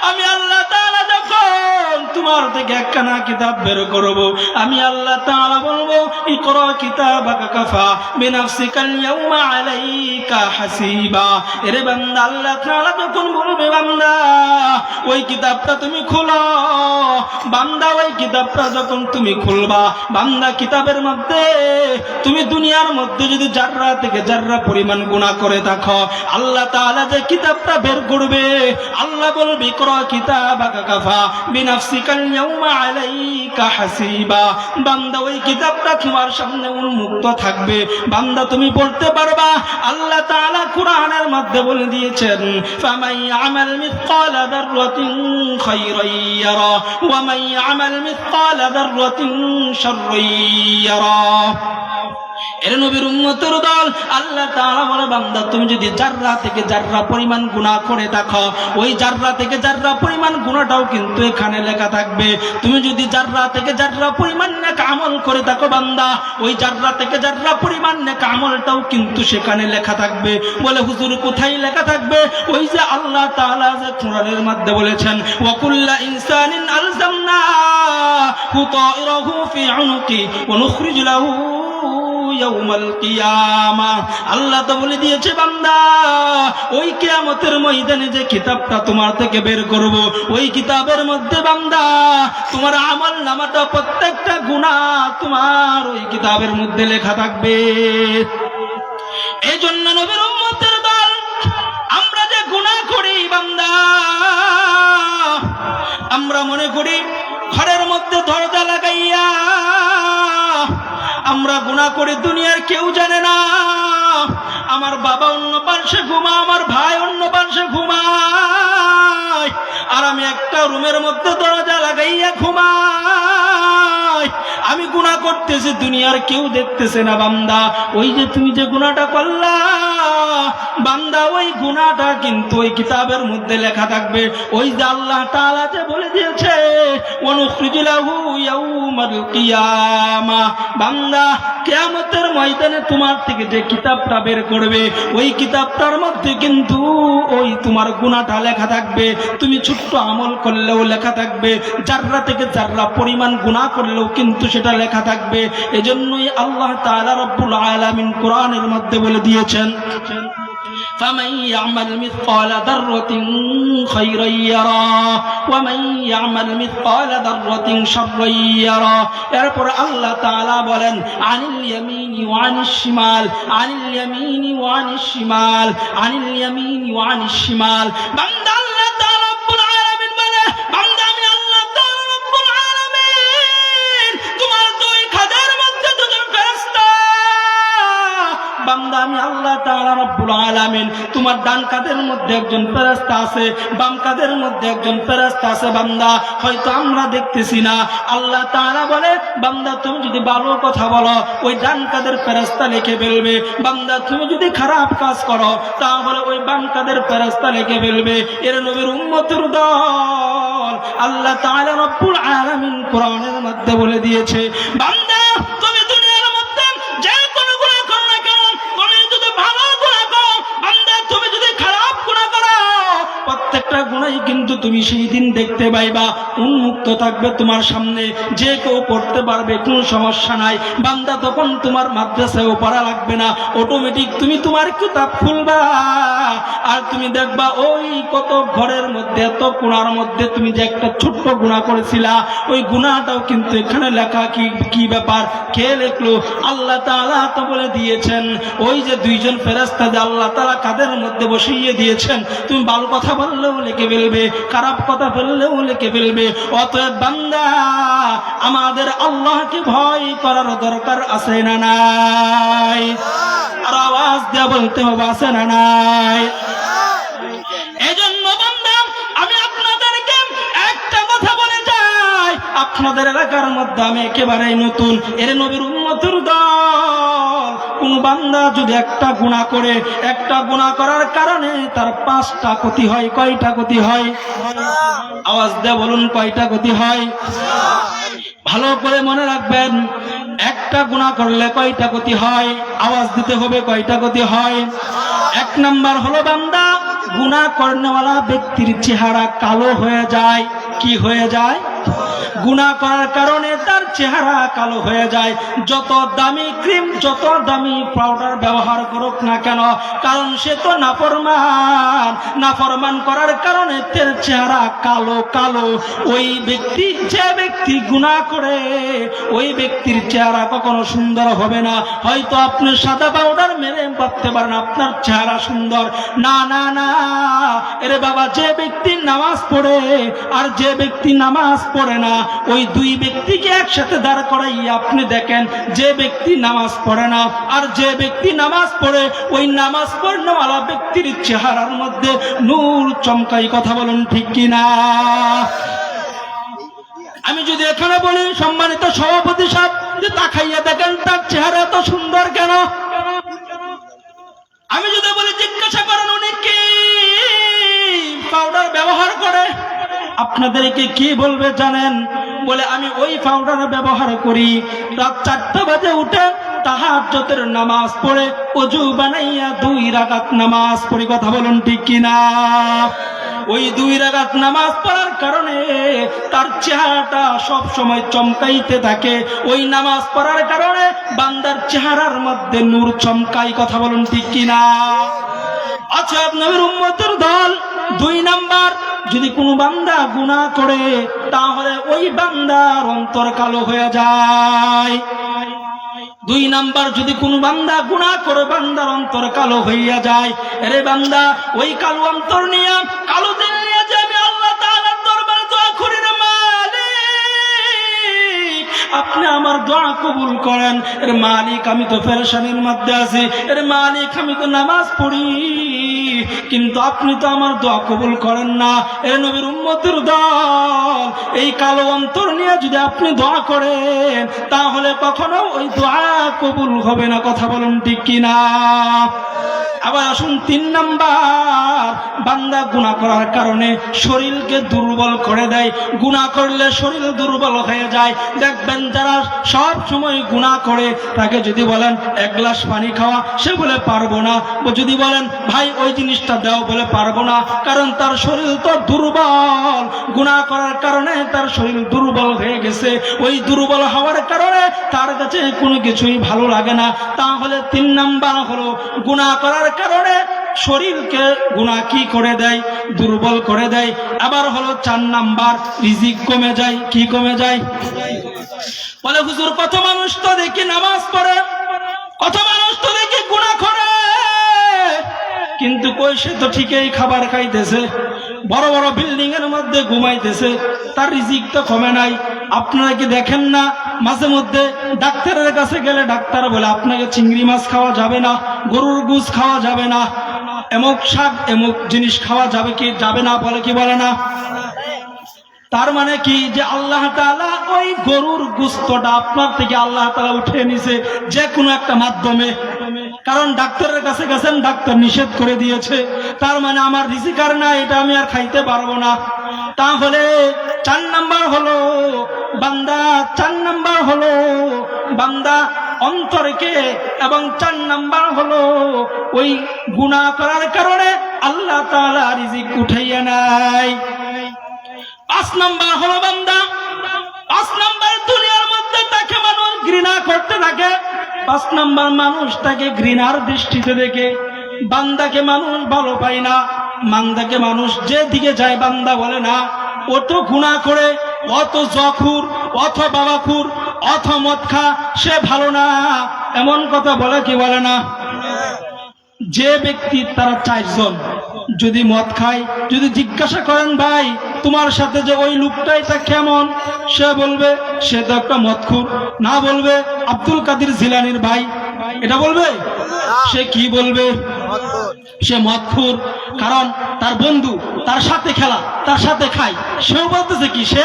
আমি আল্লাহ তাআলা যখন তোমার থেকে একখানা কিতাব বের করব, আমি আল্লাহ তাআলা বলবো, ইকরা কিতাবাকা কাফা বিনাফসিকাল ইয়াউমা আলাইকা হাসিবা। এরে বান্দা, আল্লাহ তাআলা যখন বলবে, বান্দা ওই কিতাবটা তুমি খোলো, বান্দা ওই কিতাবটা যখন তুমি খুলবা, বান্দা কিতাবের মধ্যে তুমি দুনিয়ার মধ্যে যদি জাররা থেকে জাররা পরিমাণ গুনাহ করে থাকো, আল্লাহ তাআলা যে কিতাবটা বের করবে, আল্লাহ বলবে, ইকরা কিতাবাকা কাফা বিনাফসিকাল ইয়াউমা আলাইকা হাসিবা। বান্দা ওই কিতাবটা তোমার সামনে উন্মুক্ত থাকবে, বান্দা তুমি পড়তে পারবা। আল্লাহ তাআলা কুরআনের মধ্যে বলে দিয়েছেন, ফামান ইয়ামাল মিসকালা যাররাতিন খায়রান ইয়ারা ওয়া মান ইয়ামাল মিসকালা যাররাতিন শাররান ইয়ারা। এর নবীর উম্মতের দল, আল্লাহ তাআলা বলে, বান্দা তুমি যদি জাররা থেকে জাররা পরিমাণ গুনাহ করে দেখো, ওই জাররা থেকে জাররা পরিমাণ গুনাহটাও কিন্তু এখানে লেখা থাকবে। তুমি যদি জাররা থেকে জাররা পরিমাণ নেক আমল করে থাকো বান্দা, ওই জাররা থেকে জাররা পরিমাণ নেক আমলটাও কিন্তু সেখানে লেখা থাকবে। বলে হুজুর কোথায় লেখা থাকবে? ওই যে আল্লাহ তাআলা যে কোরআনের মধ্যে বলেছেন, ওয়া কুল্লা ইনসানিন আলজামনাহু তায়রাহু ফি উনুকি ওয়া নুখরিজু লাহু ইয়াউমাল কিয়ামাহ। আল্লাহ তো বলে দিয়েছে, বান্দা ওই কিয়ামতের ময়দানে যে কিতাবটা তোমার থেকে বের করব, ওই কিতাবের মধ্যে বান্দা তোমার আমল নামাটা প্রত্যেকটা গুনাহ তোমার ওই কিতাবের মধ্যে লেখা থাকবে। এই জন্য নবীর উম্মতের দল, আমরা যে গুনাহ করি বান্দা, আমরা মনে করি ঘরের মধ্যে দরজা লাগাইয়া আমরা গুনাহ করে দুনিয়ার কেউ জানে না। আমার বাবা অন্য পাশে ঘুমায়, আমার ভাই অন্য পাশে ঘুমায়, আর আমি একটা রুমের মধ্যে দরজা লাগাইয়া ঘুমাই। আমি গুনাহ করতেছি, দুনিয়ার কেউ দেখতেছে না। বান্দা ওই যে তুমি যে গুনাহটা করলা বান্দা, ওই গুনাহটা কিন্তু ওই কিতাবের মধ্যে লেখা থাকবে। ওই যে আল্লাহ তাআলা যে বলে দিয়েছে, ওয়া নুখরিজু লাহু ইয়াউমাল কিয়ামাহ। বান্দা কিয়ামতের ময়দানে তোমার থেকে যে কিতাবটা বের করবে, ওই কিতাবটার মধ্যে কিন্তু ওই তোমার গুনাহটা লেখা থাকবে। তুমি ছোট্ট আমল করলেও লেখা থাকবে, জাররা থেকে জাররা পরিমাণ গুনাহ করলেও কিন্তু সেটা লেখা থাকবে। এজন্যই আল্লাহ তাআলা রব্বুল আলামিন কোরআনের মধ্যে বলে দিয়েছেন, فمن يعمل مثقال ذرة خيرا يرى ومن يعمل مثقال ذرة شرا يرى। এরপর আল্লাহ তাআলা বলেন, আনিল ইয়ামিনি ওয়া আনিশ শিমাল, আনিল ইয়ামিনি ওয়া আনিশ শিমাল, আনিল ইয়ামিনি ওয়া আনিশ শিমাল। বান্দা আল্লাহ তাআলা রব্বুল আলামিন বলে, বান্দা আমি আল্লাহ তাআলা রব্বুল আলামিন তোমার দুই খাদের মধ্যে দুজন ফেরেশতা। বান্দা আমি আল্লাহ তাআলা রব্বুল আলামিন তোমার ডান কাঁধের মধ্যে একজন ফেরেশতা আছে, বাম কাঁধের মধ্যে একজন ফেরেশতা আছে। বান্দা হয়তো আমরা দেখতেছি না। আল্লাহ তাআলা বলে, বান্দা তুমি যদি ভালো কথা বলো, ওই ডান কাঁধের ফেরেশতা লিখে ফেলবে। বান্দা তুমি যদি খারাপ কাজ করো, তাহলে ওই বাম কাঁধের ফেরেশতা লিখে ফেলবে। এর নবীর উম্মতের দল, আল্লাহ তাআলা রব্বুল আলামিন কোরআনের মধ্যে বলে দিয়েছে, বান্দা তুমি দুনিয়ার মধ্যে যে কোনো গুনাহ করো না কেন, তুমি যদি ভালো গুনাহ করো, বান্দা তুমি যদি খারাপ গুনাহ করো, প্রত্যেকটা গুনাহই কিন্তু তুমি সেই দিন দেখতে পাইবা, উন্মুক্ত থাকবে তোমার সামনে, যে কেউ পড়তে পারবে, কোনো সমস্যা নাই। বান্দা তখন তোমার মাদ্রাসায়ও পড়া লাগবে না, অটোমেটিক তুমি তোমার কিতাব খুলবা আর তুমি দেখবা ওই কত ঘরের মধ্যে, এত কোণার মধ্যে তুমি যে একটা ছোট্ট গুনাহ করেছিলা, ওই গুনাহটাও কিন্তু এখানে লেখা। কি ব্যাপার, কে লিখলো? আল্লাহ তাআলা তো বলে দিয়েছেন, ওই যে দুইজন ফেরেশতা যে আল্লাহ তাআলা কাদের মধ্যে বসিয়ে দিয়েছেন, তুমি ভালো কথা বললেও লিখে ফেলবে, খারাপ কথা বললেও লিখে ফেলবে। অতএব বান্দা আমাদের আল্লাহকে ভয় করার দরকার আছে না নাই? আর আওয়াজ দিয়ে বলতে হবে, আছে না নাই? এজন্য বান্দা আমি আপনাদেরকে একটা কথা বলে যাই, আপনাদের এলাকার মধ্যে আমি একেবারে নতুন, এর নবীর উম্মতের দল। কোন বান্দা যদি একটা গুনাহ করে, একটা গুনাহ করার কারণে তার 5টা ক্ষতি হয়। কয়টা ক্ষতি হয়? আওয়াজ দিয়ে বলুন, কয়টা ক্ষতি হয়? ভালো করে মনে রাখবেন, একটা গুনাহ করলে কয়টা ক্ষতি হয়? আওয়াজ দিতে হবে, কয়টা ক্ষতি হয়? 1 নাম্বার হলো বান্দা, গুনাহ করনেওয়ালা ব্যক্তির চেহারা কালো হয়ে যায়। কি হয়ে যায়? গুনাহ করার কারণে তার চেহারা কালো হয়ে যায়। যত দামি ক্রিম, যত দামি পাউডার ব্যবহার করুক না কেন, কারণ সে তো নাফরমান। নাফরমান করার কারণে তার চেহারা কালো কালো। ওই ব্যক্তি, যে ব্যক্তি গুনাহ করে, ওই ব্যক্তির চেহারা কখনো সুন্দর হবে না। হয়তো আপনি সাদা পাউডার মেরে ভাবতে পারেন আপনার চেহারা সুন্দর, না না না। এরে বাবা, যে ব্যক্তি নামাজ পড়ে আর যে ব্যক্তি নামাজ পড়ে না, ওই দুই ব্যক্তিকে একসাথে দাঁড় করাইয়া আপনি দেখেন, যে ব্যক্তি নামাজ পড়ে না আর যে ব্যক্তি নামাজ পড়ে, ওই নামাজ পড়নেওয়ালা ব্যক্তির চেহারার মধ্যে নূর চমকাই। কথা বলুন ঠিক কিনা? আমি যদি এখানে বলি, সম্মানিত সভাপতি সাহেব, যে তাকাইয়া দেখেন তার চেহারা এত সুন্দর কেন? আমি যদি বলি জিজ্ঞাসা করেন উনি কি পাউডার ব্যবহার করে, আপনাদেরকে কি বলবে জানেন? বলে আমি ওই পাউডার ব্যবহার করি, রাত 4টা বাজে উঠে তাহাজ্জুদের নামাজ পড়ে ওযু বানাইয়া 2 রাকাত নামাজ পড়ি। কথা বলুন ঠিক কিনা? ওই 2 রাকাত নামাজ পড়ার কারণে তার চেহারাটা সব সময় চমকাইতে থাকে। ওই নামাজ পড়ার কারণে বান্দার চেহারার মধ্যে নূর চমকাই। কথা বলুন ঠিক কিনা? আচ্ছা, নবীর উম্মতের দল, 2 নাম্বার, যদি কোনো বান্দা গুনাহ করে তাহলে ওই বান্দার অন্তর কালো হয়ে যায়। 2 নাম্বার, যদি কোনো বান্দা গুনাহ করে বান্দার অন্তর কালো হইয়া যায়, আরে বান্দা ওই কালো অন্তর নিয়ে, কালো দিল নিয়ে যে আমি আল্লাহ তাআলার দরবারে দোয়া করি না, মালিক আপনি আমার দোয়া কবুল করেন। এর মালিক আমি তো পেরেশানির মধ্যে আছি, এর মালিক আমি তো নামাজ পড়ি কিন্তু আপনি তো আমার দোয়া কবুল করেন না। এ নবীর উম্মতের দল, এই কালো অন্তর নিয়ে যদি আপনি দোয়া করেন তাহলে কখনো ওই দোয়া কবুল হবে না। কথা বলুন ঠিক কিনা? আবার আসুন 3 নাম্বার, বান্দা গুনাহ করার কারণে শরীরকে দুর্বল করে দেয়। গুনাহ করলে শরীর দুর্বল হয়ে যায়। দেখবেন যারা সব সময় গুনাহ করে, তাকে যদি বলেন 1 গ্লাস পানি খাওয়া, সে বলে পারবো না। যদি বলেন ভাই ওই জিনিসটা দাও, বলে পারবো না, কারণ তার শরীর তো দুর্বল। গুনাহ করার কারণে তার শরীর দুর্বল হয়ে গেছে। ওই দুর্বল হওয়ার কারণে তার কাছে কোনো কিছুই ভালো লাগে না। তাহলে 3 নাম্বার হলো গুনাহ করার কারণে শরীরকে গুনাহ কি করে দেয়? দুর্বল করে দেয়। আবার হলো 4 নাম্বার, রিজিক কমে যায়। কি কমে যায়? বলে হুজুর কত মানুষ তো দেখি নামাজ পড়ে, কত মানুষ তো দেখি গুনাহ করে, কিন্তু কই সে তো ঠিকই খাবার খাইতেছে, বড় বড় বিল্ডিং এর মধ্যে ঘুমাইতেছে, তার রিজিক তো কমে নাই। আপনারা কি দেখেন না মাঝে মধ্যে ডাক্তারের কাছে গেলে ডাক্তার বলে আপনাকে চিংড়ি মাছ খাওয়া যাবে না, গরুর গোশ খাওয়া যাবে না, এমক শাক এমক জিনিস খাওয়া যাবে কি যাবে না, বলে কি বলে না? তার মানে কি যে আল্লাহ তাআলা ওই গরুর গোশতটা আপনার থেকে আল্লাহ তাআলা উঠে নিছে যে কোনো একটা মাধ্যমে, কারণ ডাক্তারের কাছে গেছেন, ডাক্তার নিষেধ করে দিয়েছে। তার মানে আমার রিজিক আর না, এটা আমি আর খাইতে পারবো না। তাহলে 4 নাম্বার হলো বান্দা, 4 নাম্বার হলো বান্দা অন্তরকে, এবং 4 নাম্বার হলো ওই গুনাহ করার কারণে আল্লাহ তাআলা রিজিক উঠাইয়া নেয়। 5 নাম্বার হলো বান্দা, 5 নাম্বার দুনিয়ার মধ্যে তাকে মানুষ ঘৃণা করতে থাকে। 5 নাম্বার মানুষ তাকে ঘৃণার দৃষ্টিতে দেখে। বান্দাকে মানুষ ভালো পায় না, বান্দাকে মানুষ যেদিকে যায় বান্দা বলে না অত গুনাহ করে, অত জখুর, অত বাবাখুর, অত মদ খা, সে ভালো না, এমন কথা বলে কি বলে না? যে ব্যক্তি, তারা 4 জন যদি মদ খায়, যদি জিজ্ঞাসা করেন ভাই তোমার সাথে যে ওই লোকটাই তা কেমন, সে বলবে সে তো একটা মদখুর। না বলবে আব্দুল কাদের জিলানীর ভাই, এটা বলবে? সে কি বলবে? সে মদখুর। কারণ তার বন্ধু তার সাথে খেলা, তার সাথে খায়, সেও বলতেছে কি সে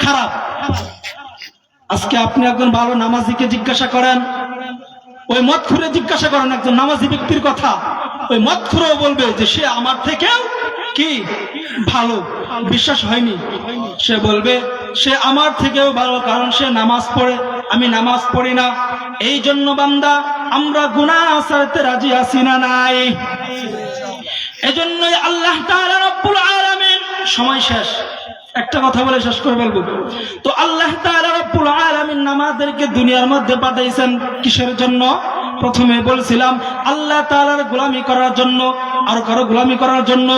খারাপ। আজকে আপনি একজন ভালো নামাজিকে জিজ্ঞাসা করেন, ওই মদখুরে জিজ্ঞাসা করেন একজন নামাজি ব্যক্তির কথা, ওই মদখুরও বলবে যে সে আমার থেকেও কি ভালো। বিশ্বাস হয়নি? সে বলবে সে আমার থেকেও ভালো, কারণ সে নামাজ পড়ে, আমি নামাজ পড়ি না। এই জন্য বান্দা আমরা গুনাহ ছাড়তে রাজি আছি না নাই? এজন্যই আল্লাহ তাআলা রব্বুল আলামিন, সময় শেষ, একটা কথা বলে শেষ করে ফেলবো। তো আল্লাহ তাআলা রব্বুল আলামিন আমাদেরকে দুনিয়ার মধ্যে পাঠাইছেন কিসের জন্য? প্রথমে বলছিলাম আল্লাহ তাআলার গোলামি করার জন্য। আর কারো গোলামি করার জন্য?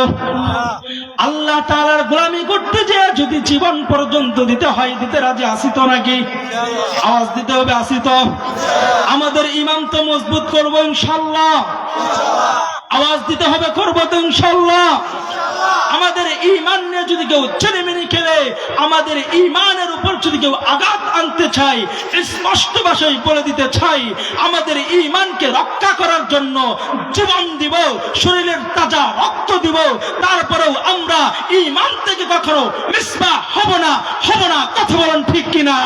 আল্লাহ তাআলার গোলামি করতে যে যদি জীবন পর্যন্ত দিতে হয়, দিতে রাজি আছি তো নাকি? আওয়াজ দিতে হবে, আছি তো? আমাদের ইমান তো মজবুত করবো ইনশাআল্লাহ। আওয়াজ দিতে হবে, করবো তো ইনশাআল্লাহ। আমাদের ঈমান নিয়ে যদি কেউ ছেলেমেনি খেলে, আমাদের ঈমানের উপর যদি কেউ আঘাত আনতে চায়, স্পষ্ট ভাষায় বলে দিতে চাই, আমাদের ঈমানকে রক্ষা করার জন্য জীবন দিব, শরীরের তাজা রক্ত দিব, তারপরেও আমরা ঈমান থেকে কখনো মিসবাহ হব না। কথা বলেন ঠিক কিনা?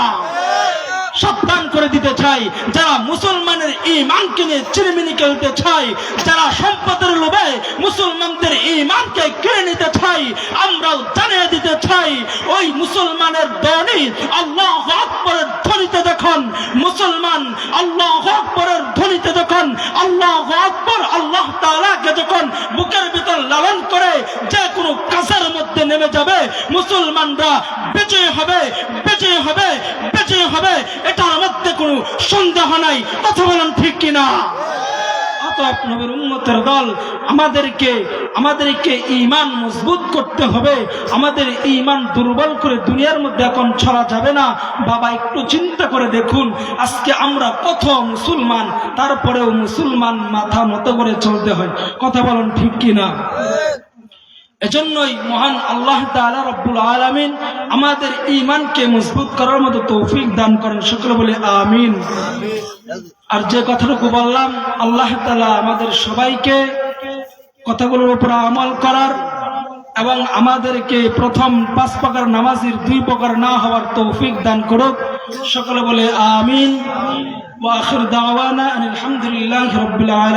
সাবধান করে দিতে চাই, যারা মুসলমানের ঈমানকে নিয়ে চিরমিনি খেলতে চায়, যারা সম্পদের লোভে মুসলমানদের ঈমানকে কেড়ে নিতে চাই, আমরাও জানিয়ে দিতে চাই, ওই মুসলমানের ধ্বনি আল্লাহু আকবারের ধ্বনিতে যখন মুসলমান আল্লাহু আকবারের ধ্বনিতে যখন আল্লাহু আকবার আল্লাহ তাআলাকে যখন বুকের ভিতর লালন করে যে কোনো কাজের মধ্যে নেমে যাবে, মুসলমানরা বিজয় হবে, বিজয় হবে, বিজয় হবে, এটার মধ্যে কোনো সন্দেহ নাই। কথা বলেন ঠিক কিনা? অতএব নবীর উম্মতের দল, আমাদেরকে ঈমান মজবুত করতে হবে। আমাদের ঈমান দুর্বল করে দুনিয়ার মধ্যে এখন ছড়া যাবে না। বাবা একটু চিন্তা করে দেখুন, আজকে আমরা কত মুসলমান, তারপরেও মুসলমান মাথা নত করে চলতে হয়। কথা বলেন ঠিক কিনা? এজন্যই মহান আল্লাহ তাআলা রব্বুল আলামিন আমাদের ঈমানকে মজবুত করার মতো তৌফিক দান করেন। সকলে বলে আমিন। আর যে কথাটুকু বললাম, আল্লাহ তাআলা আমাদের সবাইকে কথাগুলোর উপর আমল করার এবং আমাদেরকে প্রথম 5 প্রকার নামাজের 2 প্রকার না হওয়ার তৌফিক দান করুক। সকলে বলে আমিন। ওয়া আখির দাওয়ানা আলহামদুলিল্লাহি রাব্বিল আলামিন।